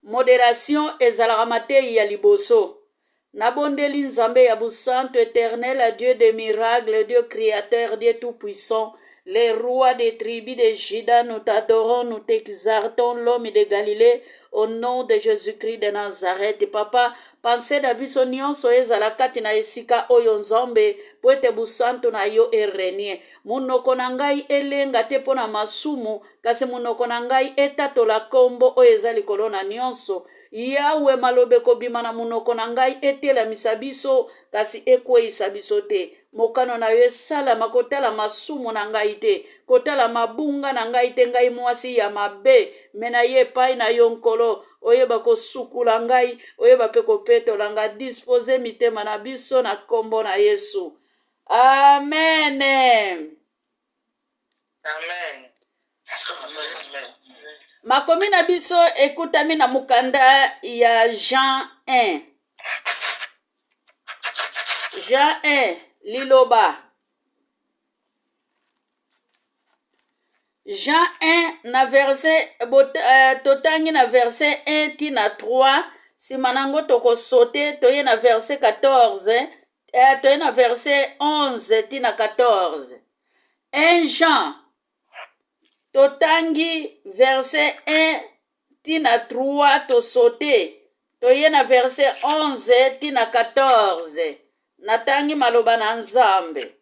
modération ezalaka matei ya liboso. Nabondeli Nzambe ya Santo éternel, à Dieu des miracles, Dieu créateur, Dieu tout-puissant, les rois des tribus de Juda, nous t'adorons, nous t'exaltons, l'homme de Galilée, au nom de Jésus-Christ de Nazareth. Papa, pensez na biso nyonso ezala kati na esika oyo Nzambe, po ete busantu na yo erenie. Munoko na ngai elenga te mpo na masumu, kasi munoko na ngai etatola kombo oyo eza likolo na nyonso. Yawe malobe kobima na munoko na ngai etelamisa biso, kasi ekweyisa biso te. Mokano na yo esalama kotala masumu na ngai te, kotala mabunga na ngai te, ngai mwasi ya mabe, me na ye epai na yo nkolo, oyeba kosukula ngai, oyeba mpe kopetola ngai. Dispose mitema na biso na kombo na Yesu. Amen. Amen. Amen. Makomi na biso ekutami na mukanda ya Jean 1. Jean 1 liloba. Jean 1 na verset totangi na verset 1 tina 3, simanango toko sote toye na verset 14, toye na verset 11 tina 14. 1 Jean totangi verset 1 tina 3 to sote toye na verset 11 tina 14. Natangi maloba na Nzambe.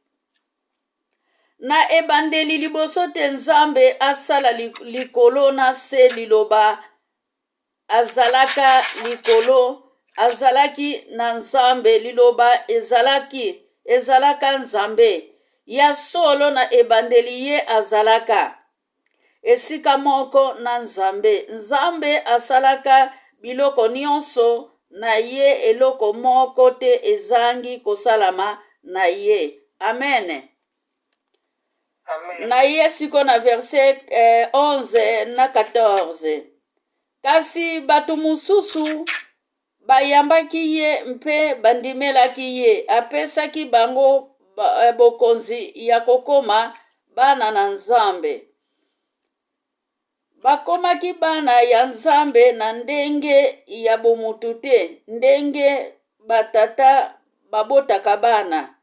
Na ebandeli liboso te Nzambe asala likolo na se liloba, azalaka likolo, azalaki na Nzambe liloba ezalaka Nzambe. Ya solo na ebandeli ye azalaka. Esika moko na Nzambe. Nzambe asalaka biloko nyonso, na ye eloko moko te ezangi kosalama na ye. Amen. Amen. Na ye siko na verset 11 na 14. Kasi batu mususu bayambaki ye mpe bandimelaki ye, apesaki bango bokonzi ya kokoma bana na Nzambe. Bakomaki bana ya Nzambe na ndenge ya bomutu te, ndenge batata babotaka bana.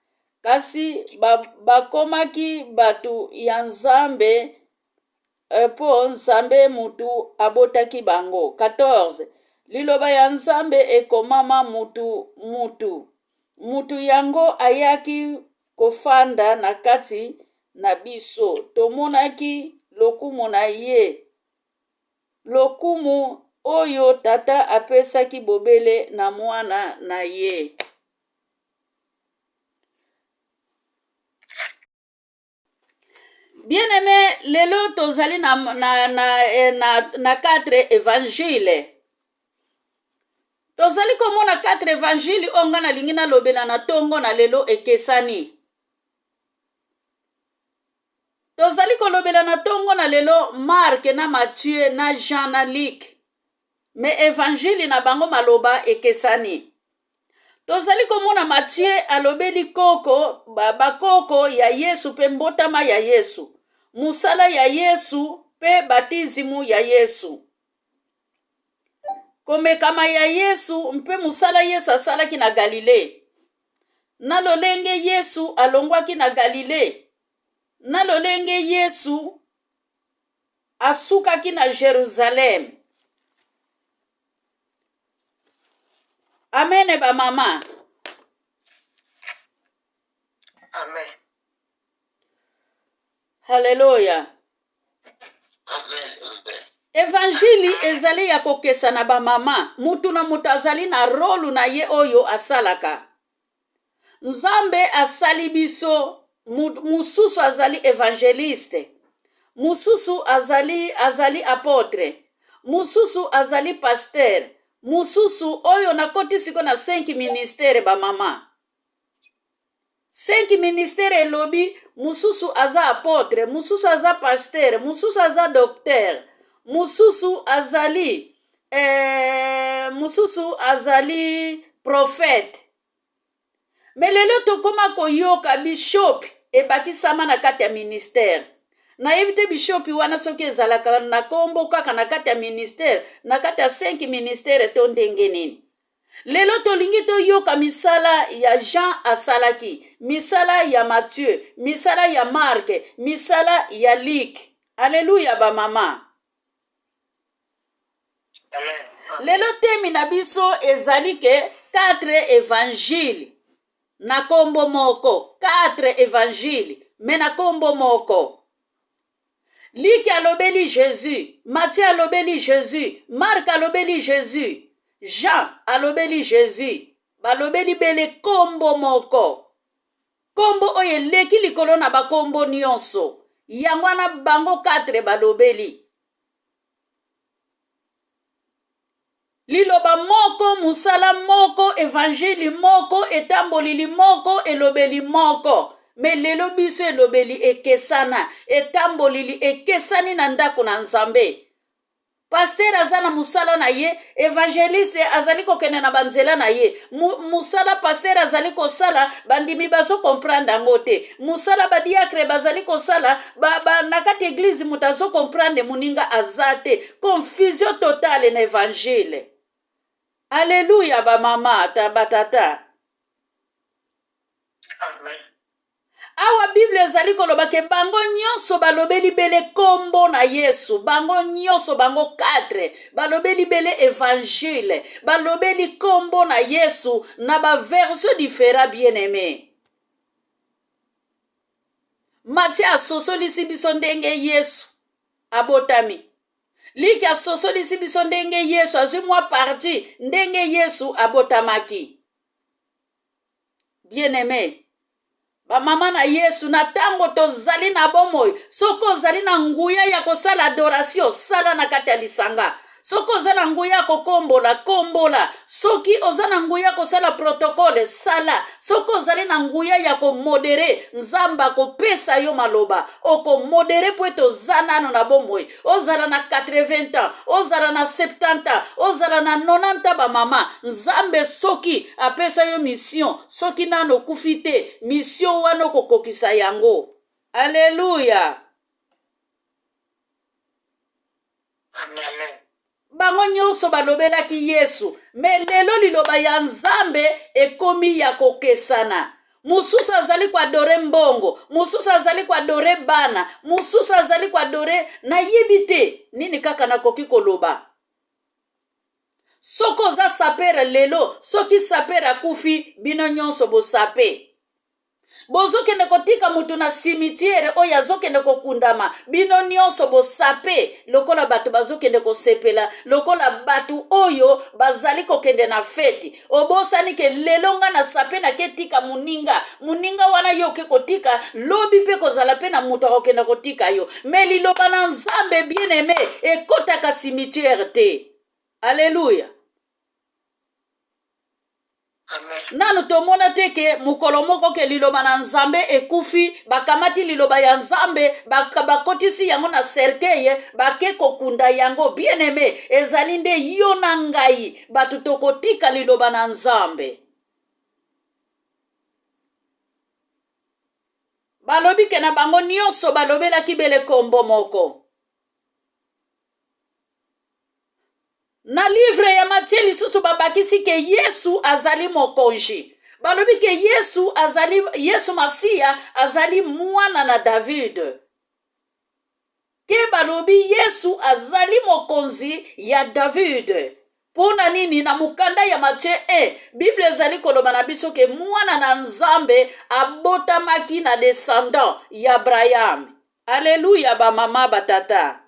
Kasi bakomaki batu ya Nzambe po Nzambe mutu abotaki bango. 14. Liloba ya Nzambe ekomama mutu yango ayaki kofanda na kati na biso. Tomonaki lokumu na ye, lokumu oyo tata apesaki bobele na mwana na ye. Bien-aimé, lelo tozali na 4 évangile. Tozali komona 4 évangile onga na lingi na lobela na tongo na lelo ekesani. Tozali kolobela na tongo na lelo Mark na Matthieu na Jean na Luc. Me évangile na bango maloba ekesani. Tozali komona Matthieu alobeli koko, bakoko ya Yesu pe mbotama ya Yesu. Musala ya Yesu pe batizimu ya Yesu. Komekama ya Yesu mpe musala Yesu asalaki na Galile. Na lolenge Yesu alongwaki na Galile. Na lolenge Yesu asukaki na Jerusalem. Amen ba mama. Amen. Hallelujah. Amen. Evangili ezali ya kokesa na ba mama. Mutu na mutu azali na rolu na ye oyo asalaka. Nzambe asali biso, mususu azali evangeliste. Mususu azali apotre. Mususu azali pasteur. Mususu oyo nakoti siko na 5 ministere ba mama. 5 ministere elobi, mususu aza apotre, mususu aza pasteur, mususu aza docteur, mususu azali prophète. Mais lelo tokoma koyoka bishop ebakisama na kati ya ministère. nayebi te bishopi wana soki ezalaka na kombo kaka na kati ya ministere, na kati ya 5 ministere to ndenge nini. Lelo tolingi toyoka misala ya Jean asalaki, misala ya Matthieu, misala ya Mark, misala ya Luc. Alléluia ba mama. Amen. Lelo temi na biso ezali ke 4 évangile na kombo moko, 4 évangile me na kombo moko. Luc alobeli Jésus, Matthieu alobeli Jésus, Marc alobeli Jésus, Jean alobeli Jésus. Balobeli bele kombo moko. Kombo oye leki likolo na bakombo nyonso. Yango wana bango 4 balobeli. Liloba moko, musala moko, evangeli moko, etambolili moko, elobeli moko. Me lelo biso elobeli ekesana, etambolili ekesani na ndako na Nzambe. Pasteur azana musala na ye, evangeliste azali kokende na banzela na ye. Musala pasteur azali kosala, bandimi bazo comprendre yango te. Musala badiakre bazali kosala, na kati église mutazo comprendre muninga azate. Confusion totale na évangile. Alléluia ba mama batata. Amen. Awa Bible ezali koloba ke bango nyonso balobeli bele kombo na Yesu. Bango nyonso bango 4 balobeli bele évangile. Balobeli kombo na Yesu na ba version différent bien-aimé. Matthieu asosolisi biso ndenge Yesu abotami. Luc asosolisi biso ndenge Yesu azwi mwa parti ndenge Yesu abotamaki. Bien-aimé, ba mama na Yesu na tango tozali na bomoi, soko ozali na nguya ya kosala adoration, sala na kati ya lisanga. Soko ozana nguya kokombola, kombola. Soki ozana nguya kosala protokole, sala. Soko ozali na nguya ya komodere, Nzamba kopesa yo maloba. Oko modere pwete ozana na bomoi. Ozala na 80 ans, ozala na 70 ans, ozala na 90 ans ba mama. Nzambe soki apesa yo mission, soki nano kufite, mission wano kokokisa yango. Alléluia. Amen. Bango nyonso balobelaki Yesu, me lelo liloba ya Nzambe ekomi ya kokesana. Mususu azali kwa adore mbongo, mususu azali kwa adore bana, mususu azali kwa adore na yebite. Nini kaka nakoki koloba? Soko za sapera lelo, soki sapera kufi, bino nyonso bo sape. Bozo kende kotika mutu na cimetière oya zo kende kokundama bino nyonso bo sape lokola batu bazo kende kosepela lokola batu oyo bazali kokende na feti obosani ke lelonga na sape na ketika muninga wana yo ke kotika lobi pe kozala pe na mutu kokende kotika yo me liloba na Nzambe bien aimé ekotaka cimetière te. Alléluia. Amen. Nanu tomona teke mukolo moko ke liloba na Nzambe ekufi bakamati liloba ya Nzambe bakotisi yango na cercueil bake kokunda yango bien aimé ezali nde yo na ngai batu tokotika liloba na Nzambe. Balobi ke na bango nyonso balobelaki bele kombo moko. Na livre ya Matthieu lisusu babakisi ke Yesu azali mokonzi. Balobi ke Yesu Masia azali mwana na David. Ke balobi Yesu azali mokonzi ya David. Pona nini na mukanda ya Matthieu 1, Bible ezali koloba na biso ke mwana na Nzambe abotamaki na descendant ya Abraham. Alléluia ba mama batata.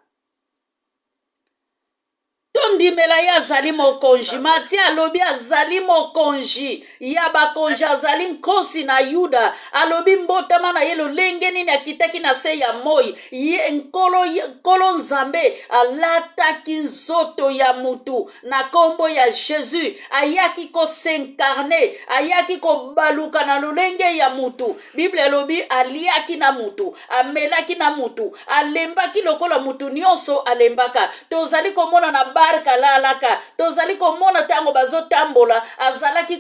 Tondimela ya azali mokonzi. Matthieu alobi azali mokonzi ya bakonzi azali nkosi na Yuda. Alobi mbotama na ye lolenge nini akitaki na se ya moi. Ye nkolo Nzambe alataki nzoto ya mutu na kombo ya Jésus. Ayaki ko s'incarner, ayaki ko baluka na lolenge ya mutu. Bible alobi aliaki na mutu, amelaki na mutu, alembaki lokola mutu nyonso alembaka. Tozali komona na barka lalaka, tozali komona tango bazotambola, azalaki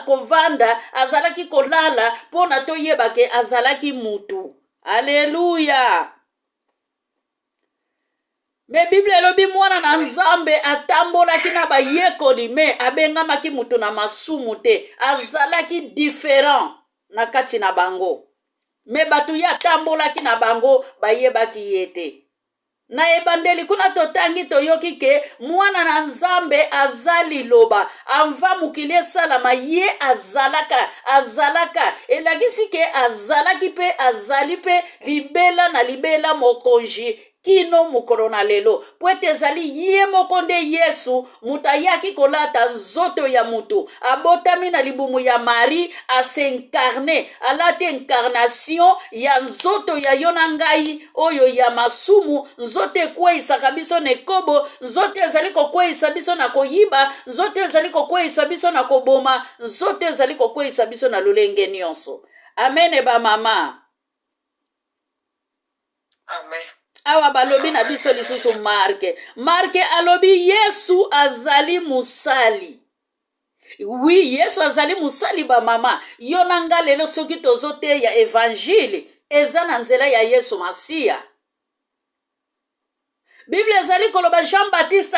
kovanda, azalaki kolala, pona toyebake azalaki mutu. Alléluia. Me Bible elobi mwana na nzambe atambolaki na bayekoli me abengamaki mutu na masumu te, azalaki différent na kati na bango. Me batu ye atambolaki na bango bayebaki ye te. Na ebandeli kuna totangi toyoki ke mwana na nzambe azali loba amva mukili esalama ye azalaka elakisi ke azalaki pe azali pe libela na libela mokonzi kino mukolo na lelo po ete ezali ye moko nde Yesu mutu ayaki kolata nzoto ya mutu abotami na libumu ya Marie asenkarne alati incarnation ya nzoto ya yo na ngai oyo ya masumu nzoto ekweyisaka biso na ekobo nzoto ezali kokweyisa biso na koyiba nzoto ezali kokweyisa biso na koboma nzoto ezali kokweyisa biso na lolenge nyonso. Amen ba mama. Amen. Awa balobi na biso lisusu Marke alobi Yesu azali musali. Oui, Yesu azali musali ba mama. Yo nanga lelo soki tozote ya evangile eza na nzela ya Yesu Masia. Bible ezali koloba Jean Baptiste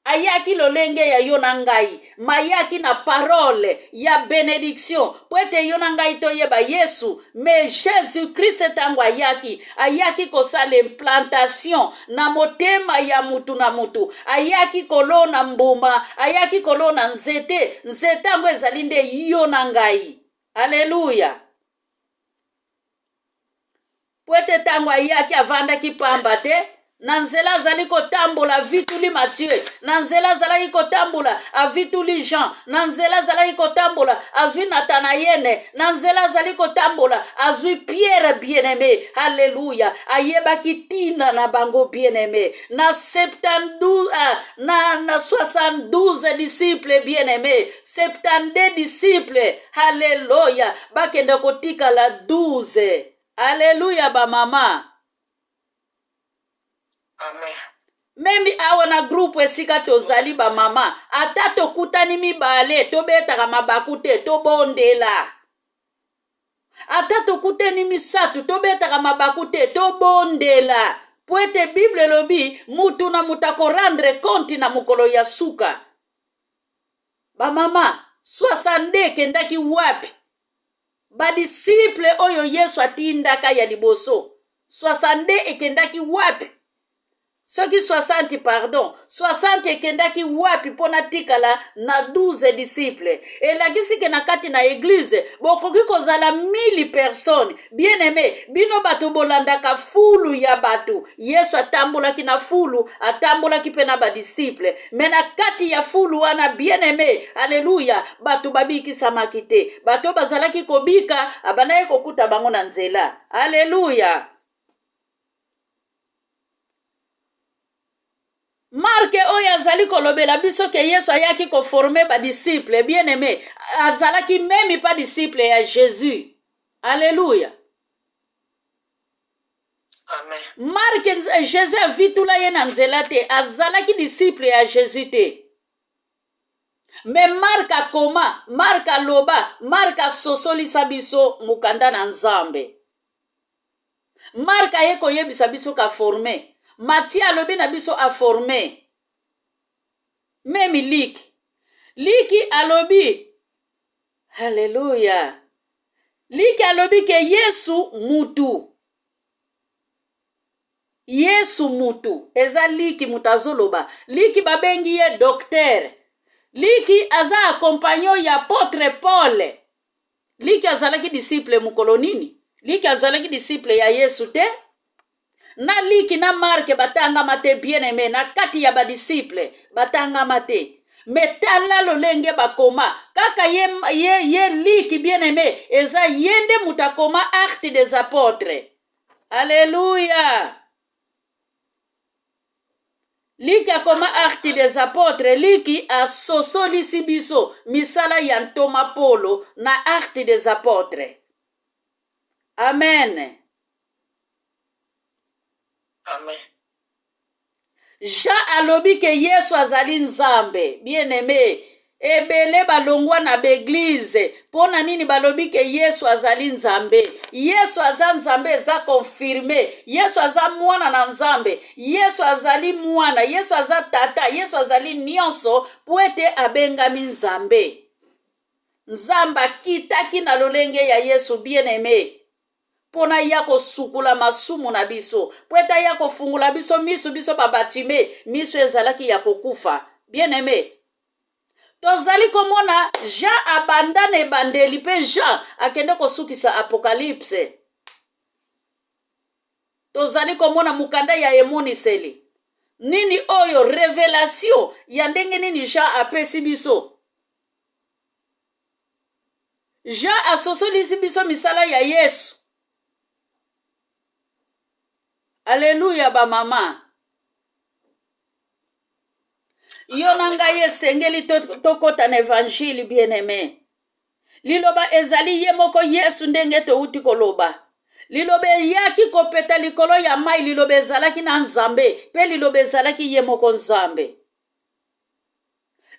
ayaki lolenge ya yo na ngai mayaki na parole ya benediction po ete yo na ngai toyeba Yesu. Me Jésus Christ tango ayaki kosala implantation na motema ya mutu na mutu, ayaki kolona mbuma, ayaki kolona nzete ango ezali nde yo na ngai. Haleluya. Po ete tango ayaki avandaki pamba te na nzela azali kotambola avituli Matthieu, na nzela azalaki kotambola avituli Jean, na nzela azalaki kotambola azwi Nathanaele, na nzela azali kotambola azwi Pierre bien-aimé. Haleluya. Ayebaki tina na bango bien-aimé. Na 72 disciples bien-aimé, 72 disciples. Haleluya. Bakende kotika la 12. Haleluya ba mama. Amen. Membi awa na groupe esika tozali ba mama ata tokutani mibale tobetaka mabaku te tobondela. Ata tokutani misatu tobetaka mabaku te tobondela. Po ete Bible lobi mutu na mutako rendre compte na mukolo ya suka. Ba mama 60 kendaki wapi? Ba disciple oyo Yesu atindaka ya liboso 60 ekendaki wapi? Soki 60 ekendaki wapi pona tikala na 12 disciples. Elakisi ke na kati na église bokoki kozala 1000 personnes. Bien aimé, bino batu bolandaka fulu ya batu. Yesu atambolaki na fulu, atambolaki pe na ba disciple. Me na kati ya fulu wana bien aimé, alléluia, batu babikisamaki te. Batu bazalaki kobika, abanaye kokuta bango na nzela. Alléluia. Marke oyo azali kolobela biso ke Yesu ayaki koforme ba disciple bien aimé, azalaki même pas disciple ya Jésus. Alléluia. Amen. Marke Jésus avitula ye na nzela te, azalaki disciple ya Jésus te. Me Marka koma, Marka loba, Marka sosolisa biso mukanda na Nzambe. Marka ye koyebisa biso ka forme. Matthieu alobi na biso a formé. Même Liki alobi. Hallelujah. Liki alobi ke Yesu mutu. Eza Liki mutazoloba. Liki babengi ye docteur. Liki aza accompagnon ya apôtre Paul. Liki azalaki disciple mukolo nini? Liki azalaki disciple ya Yesu te? Na Liki na Marke batangama te bien aimé na kati ya ba disciple batangama te. Metala lolenge bakoma kaka ye Liki bien aimé eza yende mutakoma acte des apôtres. Alléluia. Liki akoma acte des apôtres. Liki a sosolisi biso misala ya ntoma Polo na acte des apôtres. Amen. Amen. Jean alobi ke Yesu azali Nzambe. Bien aimé. ebele balongwa na beglize. Pona nini balobi ke Yesu azali nzambe? Yesu aza nzambe eza confirme. Yesu aza mwana na nzambe. Yesu azali mwana. Yesu aza tata. Yesu azali nyonso po ete abengami nzambe. Nzambe akitaki na lolenge ya Yesu bien-aimé. Pona ya kosukula masumu na biso. Po ete ya kofungula biso miso biso babatime. Miso ezalaki ya kokufa. Bien-aimé. Tozali komona Jean abandane ebandeli pe Jean akende kosukisa apokalypse. Tozali komona mukanda ya emoniseli. Nini oyo revelation ya ndenge nini Jean apesi biso. Jean asosolisi biso misala ya Yesu. Alléluia ba mama. Yo na ngai esengeli tokota na evangile bien-aimé. Liloba ezali ye moko Yesu ndenge touti koloba. Liloba yaki kopeta likolo ya mai, liloba ezalaki na nzambe, pe liloba ezalaki ye moko nzambe.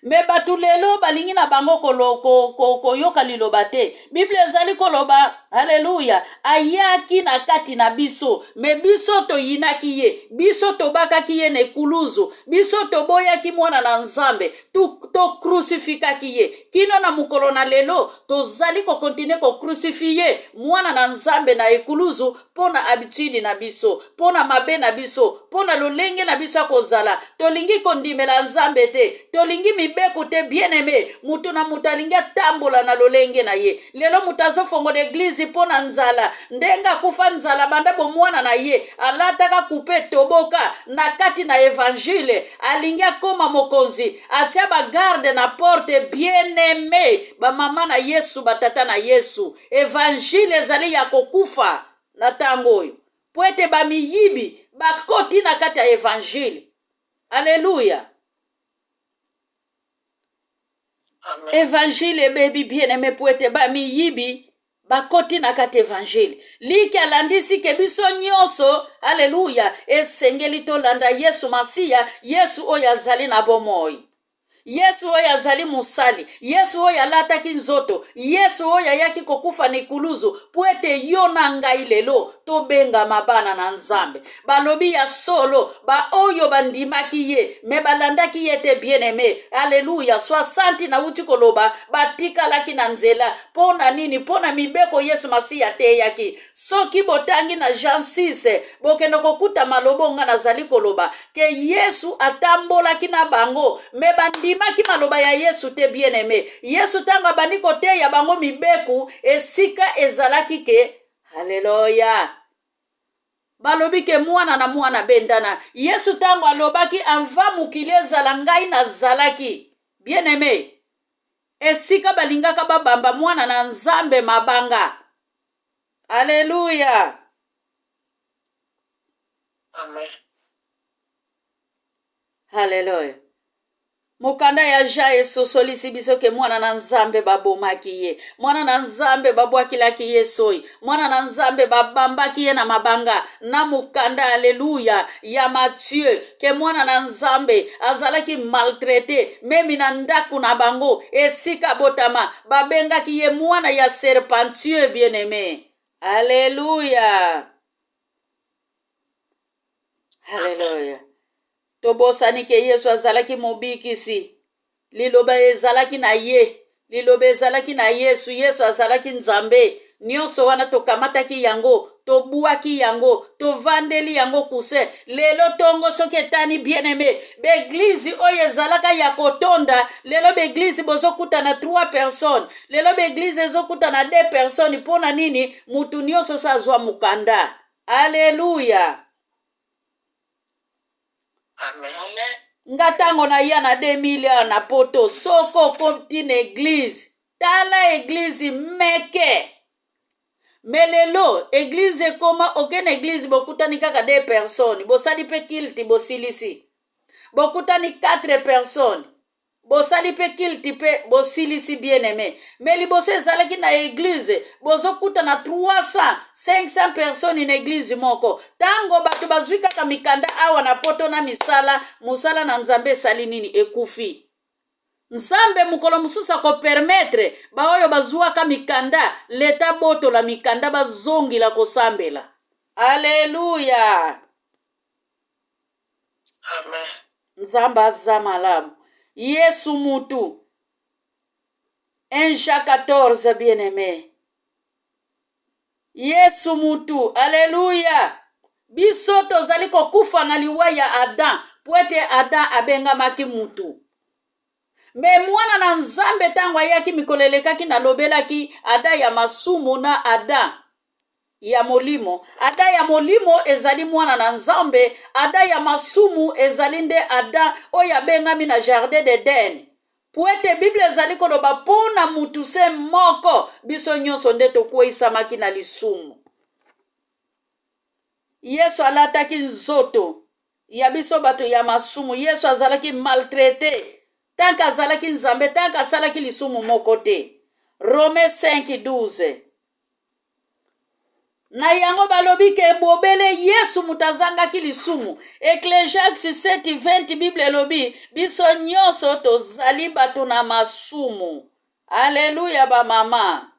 Me batu lelo balingi na bango koyoka liloba te. Bible ezali koloba, haleluya, ayaki na kati na biso. Me biso toyinaki ye. Biso tobakaki ye na ekuluzu. Biso toboyaki mwana na nzambe. To crucifikaki ye. Kino na mukolo na lelo, tozali ko continue ko crucifie mwana na nzambe na ekuluzu pona habitude na biso, pona mabe na biso, pona lolenge na biso kozala. Tolingi kondimela nzambe te. Tolingi mibeko te bien-aimé. Mutu na mutu alingi tambola na lolenge na ye. Lelo mutu azofongo d'église pona nzala. Ndenga kufa nzala banda bo mwana na ye. Alataka kupe toboka na kati na evangile. Alingi akoma mokonzi. Atia ba garde na porte bien-aimé. Ba mama na Yesu, batata na Yesu. Evangile ezali ya kokufa na tango oyo. Po ete ba miyibi bakoti na kati ya evangile. Alléluia. Amen. Evangile baby bien-aimé po ete ba miyibi bakoti na kati evangile. Liki alandisi ke biso nyonso, haleluya, esengeli tolanda Yesu Masiya, Yesu oyo azali na bomoi. Yesu oyo azali musali. Yesu oyo alataki nzoto. Yesu oyo ayaki kokufa na ekuluzu po ete yo na ngai lelo tobenga mabana na nzambe. Balobi ya solo ba oyo bandimaki ye me balandaki ye te bien-aimé. Alléluia. 60 na uti koloba batikalaki na nzela. Pona nini? Pona mibeko Yesu Masiya te yaki. Soki botangi na Jean 6 bokendo kokuta malobonga nazali koloba ke Yesu atambolaki na bango me bandimaki maloba ya Yesu te bien-aimé. Yesu tanga bandi kote ya bango mibeku esika ezalaki ke haleluya. Balobi ke mwana na mwana bendana. Yesu tango alobaki anva mukili ezala ngai na zalaki. Bien-aimé. Esika balingaka babamba mwana na nzambe mabanga. Alléluia. Amen. Haleluya. Mukanda ya ja esosolisi biso ke mwana na nzambe babomaki ye. Mwana na nzambe babwakilaki ye soi. Mwana na nzambe babambaki ye na mabanga. Na mukanda haleluya ya Matthieu ke mwana na nzambe azalaki maltraité memi na ndaku na bango esika botama babengaki ye mwana ya serpentueux bien-aimé. Haleluya. Haleluya. Tobosani ke Yesu azalaki mobikisi. Liloba ezalaki na ye. Liloba ezalaki na Yesu. Yesu azalaki nzambe. Nyonso wana tokamataki yango. Tobuaki yango. Tovandeli yango kuse. Lelo tongo soki etani bien-aimé. Beglise oyo ezalaka ya kotonda. Lelo beglise bozokuta na 3 personnes. Lelo beglise ezokuta na 2 personnes. Pona nini? Mutu nyonso sa azwa mukanda. Alléluia. Amen. Amen. Ngatango na ya na 2000 na poto soko kopti na église. Tala église meke. Melelo église koma aucune église bokutani kaka 2 personnes. Bosali pe kilti bosilisi. Bokutani 4 personnes. Bosali pe kilti pe bosilisi bien-aimé. Mais liboso ezalaki na église bozokuta na 300 500 personnes na église moko. Tango batu bazwi kaka mikanda awa na poto na misala musala na nzambe sali nini ekufi. nzambe mukolo mususu akopermetre baoyo bazwaka mikanda leta botola mikanda bazongila kosambela. Aleluya. Amen. Nzambe aza malamu. Yesu mutu. 1 Jean 14 bien-aimé. Yesu mutu. Aleluya. Biso tozali kokufa na liwa ya Adam. Pwete Adam abengamaki mutu. Me mwana na nzambe tango ayaki mikolo elekaki na lobelaki ada ya masumu na ada ya molimo. Ada ya molimo ezali mwana na nzambe. Ada ya masumu ezali nde ada oyo abengami na jardin d'Eden. Puete Bible ezali koloba pona mutu se moko biso nyonso nde tokweyisamaki na lisumu. Yesu alataki nzoto ya biso bato ya masumu. Yesu azalaki maltraité. Tanka azalaki nzambe, tanka asalaki lisumu moko te. Rome 5:12. Na yango balobi ke bobele Yesu mutazangaki lisumu. Ecclesiastes 7:20 Bible elobi biso nyonso tozali bato na masumu. Alléluia ba mama.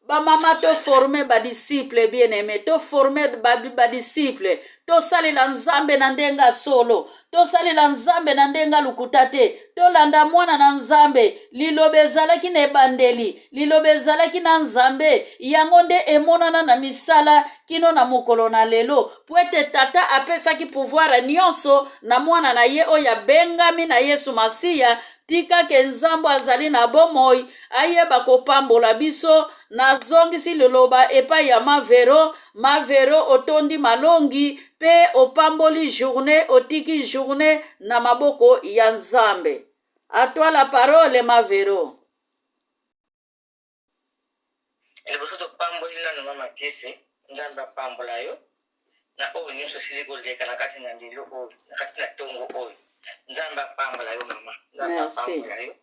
Ba mama to former ba disciple bien-aimé, to former ba disciple, to salela nzambe na ndenga solo. Tosalela nzambe na ndenga lukuta te. Tolanda mwana na nzambe. Lilobe ezalaki na ebandeli. Lilobe ezalaki na nzambe. Yango nde emonana na misala kino na mokolo na lelo. Pwete tata apesaki pouvoir nyonso na mwana na ye oya bengami na Yesu Masiya. Tika ke nzambo azali na bomoi. Ayeba kopambola biso. Na zongisi liloba epa ya Mavero. Mavero otondi malongi. Pe opamboli journée, otiki journée na maboko ya nzambe. A toi la parole, Mavero. Liboso topamboli nano mama kese nzambe apambola yo na oyo nyonso esili koleka na kati na ndelo oyo na kati na tongo oyo nzambe apambola yo mama. Nzambe apambola yo.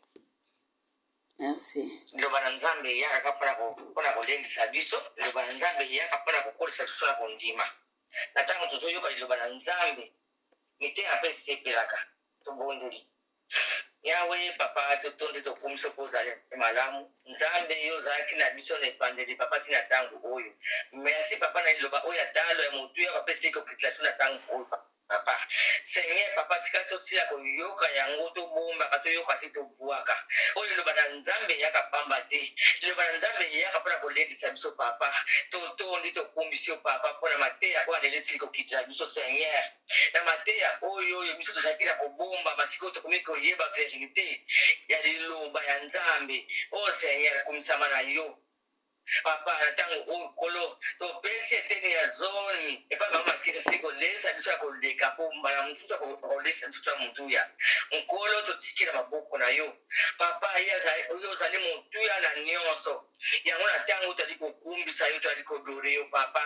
Merci. Liloba na nzambe eyaka mpona kolendisa biso. Liloba na nzambe eyaka mpona kokolisa biso na kondima. Na ntango tozoyoka liloba na nzambe mitema mpe esepelaka tobondeli. Yawe papa totonde tokumisa ko ozali malamu. Nzambe yo ozalaki na biso na epandeli papa si na ntango oyo. Merci papa na liloba oyo atalo ya motu ya papa esili kokitisa biso na ntango oyo papa. Seigneur papa tika tosila koyoka yango tobombaka toyoka si tobwaka. Oyo liloba na nzambe eyaka pamba te. Liloba na nzambe eyaka mpona kolendisa biso papa. Totondi tokumbisi yo papa mpona mateya oyo alelo esili kokitisa biso Seigneur. Na mateya oyo biso tozalaki na kobomba masiko tokomi koyeba verite ya liloba ya nzambe. Oh Seigneur komisama na yo. Papa na ntango oyo kolo topesi eteni ya zoni epa mama kisa sili kolesa biso ya koleka po mbala mosusu akolesa biso ya motuya nkolo totikila maboko na yo papa oyo ozali motuya na nyonso yango na ntango tozali kokumbisa yo tozali kodore yo papa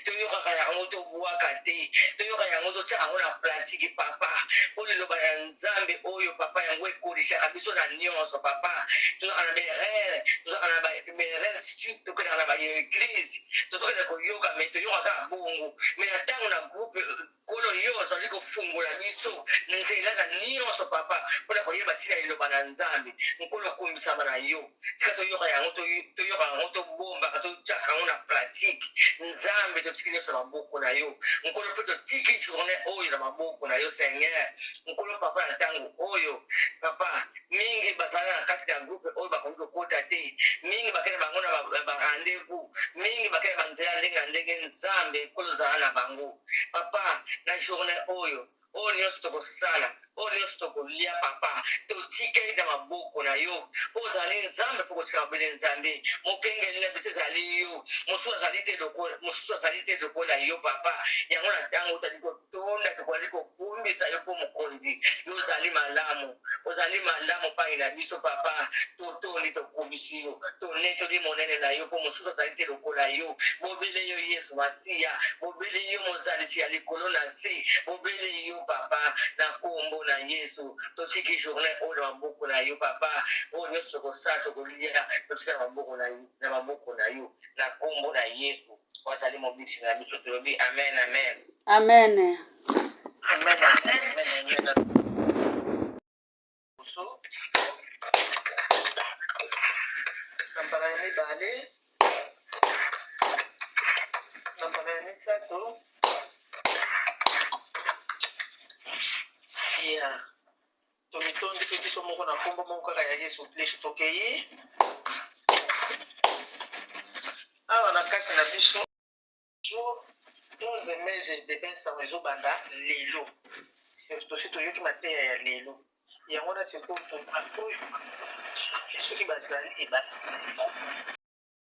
toyokaka yango tobwaka te toyoka yango totiaka yango na platiki papa oyo liloba ya nzambe oyo papa yango ekolisaka biso na nyonso papa tozaka na berere tozaka na berere tokenda na baeglise tozokenda koyoka me toyoka kaka bongo me na ntango na groupe kolo yo ozali kofungola biso nzela na nyonso papa mpona koyeba tina liloba na nzambe nkolo okumbisama na yo tika toyoka yango tobombaka totiaka yango na pratique nzambe totiki nyonso na maboko na yo nkolo mpe totiki journée oyo na maboko na yo Seigneur nkolo papa na ntango oyo papa mingi bazala na kati ya groupe oyo bakoki kokota te mingi bakende bango na rendez-vous mingi bakende banzela ndenge na ndenge nzambe nkolo ozala na bango papa na journée oyo nyonso tokosala oyo nyonso tokolia papa totikeli na maboko na yo po ozali nzambe po kotika bele nzambe mokengeli na biso ezali yo mosusu azali te lokola yo papa yango na ntango tozali kotonda tokozali kokumbisa yo po mokonzi yo ozali malamu pai na biso papa totondi tokumbisi yo tonetoli monene na yo po mosusu azali te lokola yo bobele yo Yesu Masiya bobele yo mozalisi ya likolo na se bobele yo papa na kombo na Yesu totiki journée oyo na maboko na yo papa oyo nyonso tokosala tokolia totika na maboko na yo na kombo na Yesu wazali mobisi na biso tolobi amen amen Amen. amen amen. nambala ya mibale, nambala ya misato, ya tomitondi mpe biso moko na kombo moko kaka ya Yesu Kristo tokei awa na kati na biso jour 12 mai jeudebin sango ezobanda lelo tosi toyoki mateya ya lelo yango na sikoyo oyo soki bazali ebala